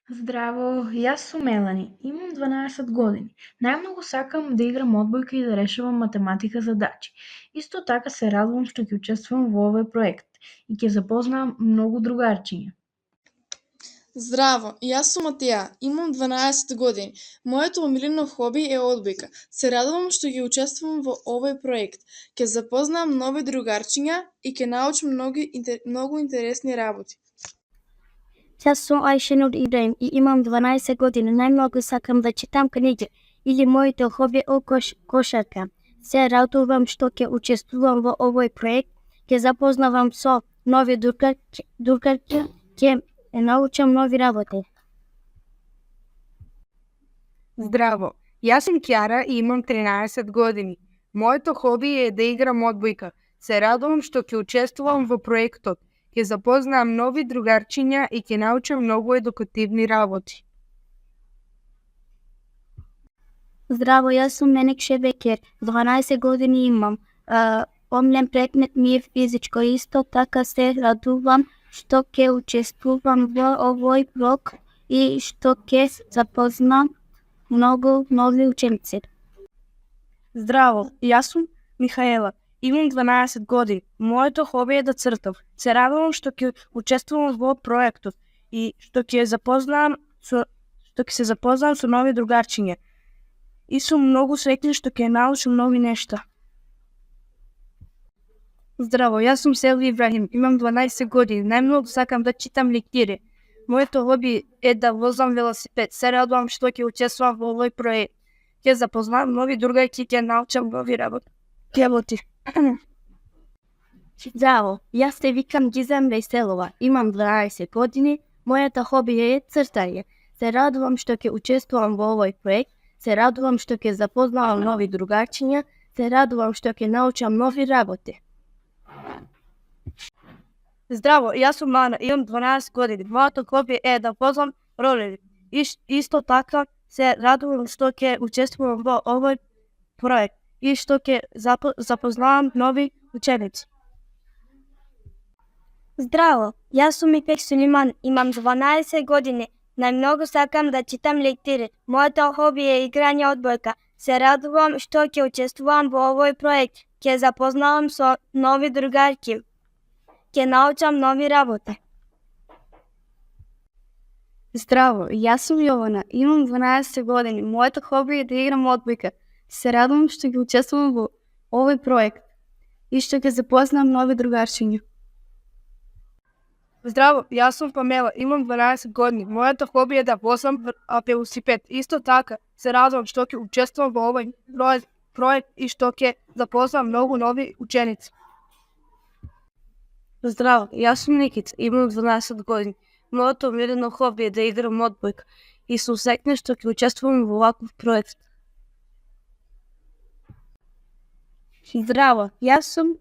Здраво, јас сум Мелани, имам 12 години. Најмногу сакам да играм одбојка и да решавам математика задачи. Исто така се радувам што ќе учествувам во овој проект и ќе запознам многу другарчиња. Здраво, јас сум Матија, имам 12 години. Моето омилено хоби е одбојка. Се радувам што ќе учествувам во овој проект. Ќе запознам нови другарчиња и ќе научам многу интересни работи. Јас сум Ајшенур Ибраим и имам 12 години. Најмногу сакам да читам книги или моето хоби е кошарка. Се радувам што ќе учествувам во овој проект, ќе запознавам со нови другарки, ќе научам нови работи. Здраво, јас сум Кјара и имам 13 години. Моето хоби е да играм одбојка. Се радувам што ќе учествувам во проектот. Ќе запознам нови другарчиња и ќе научам многу едукативни работи. Здраво, јас сум Менек Шебекер, 12 години имам. Омилен предмет ми е физичко, исто така се радувам што ќе учествувам во овој блог и што ќе запознам многу нови ученици. Здраво, јас сум Михаела, имам 12 години. Моето хоби е да цртам. Се радувам што ќе учествувам во проектот и што ќе се запознам со нови другарчиња. И сум многу среќна што ќе научам нови нешта. Здраво, јас сум Селви Ибрахим, имам 12 години. Најмногу сакам да читам лектири. Моето хоби е да возам велосипед. Се радувам што ќе учествувам во овој проект. Ќе запознам нови другарки, ќе научам нови работи. Здраво, јас се викам Гизем Веселова, имам 12 години, мојата хоби е цртање. Се радувам што ќе учествувам во овој проект, се радувам што ќе запознавам нови другарчиња, се радувам што ќе научам нови работи. Здраво, јас сум Мана, имам 12 години. Моето хоби е да возам ролери. Исто така се радувам што ќе учествувам во овој проект и што ќе запознавам нови ученици. Здраво, јас сум Ипек Сулиман, имам 12 години. Најмногу сакам да читам лектири. Моето хоби е играње одбојка. Се радувам што ќе учествувам во овој проект. Ќе запознавам со нови другарки. Ќе научам нови работи. Здраво, јас сум Јована, имам 12 години. Моето хоби е да играм одбојка. Се радувам што ќе учествувам во овој проект и што ќе запознам нови другарчиња. Здраво, јас сум Памела, имам 12 години. Моето хоби е да возам велосипед. Исто така се радувам што ќе учествувам во овој проект и што ќе запознам многу нови ученици. Здраво, јас сум Никица, имам 12 години. Моето омилено хоби е да играм одбојка и сум среќна што ќе учествувам во ваков проект. Здраво, јас сум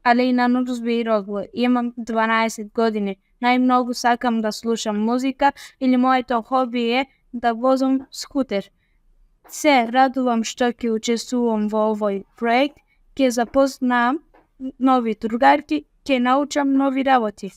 Алина Нурзбеирогла, имам 12 години. Најмногу сакам да слушам музика или моето хоби е да возам скутер. Се радувам што ќе учествувам во овој проект, ќе запознам нови другарки, ќе научам нови работи.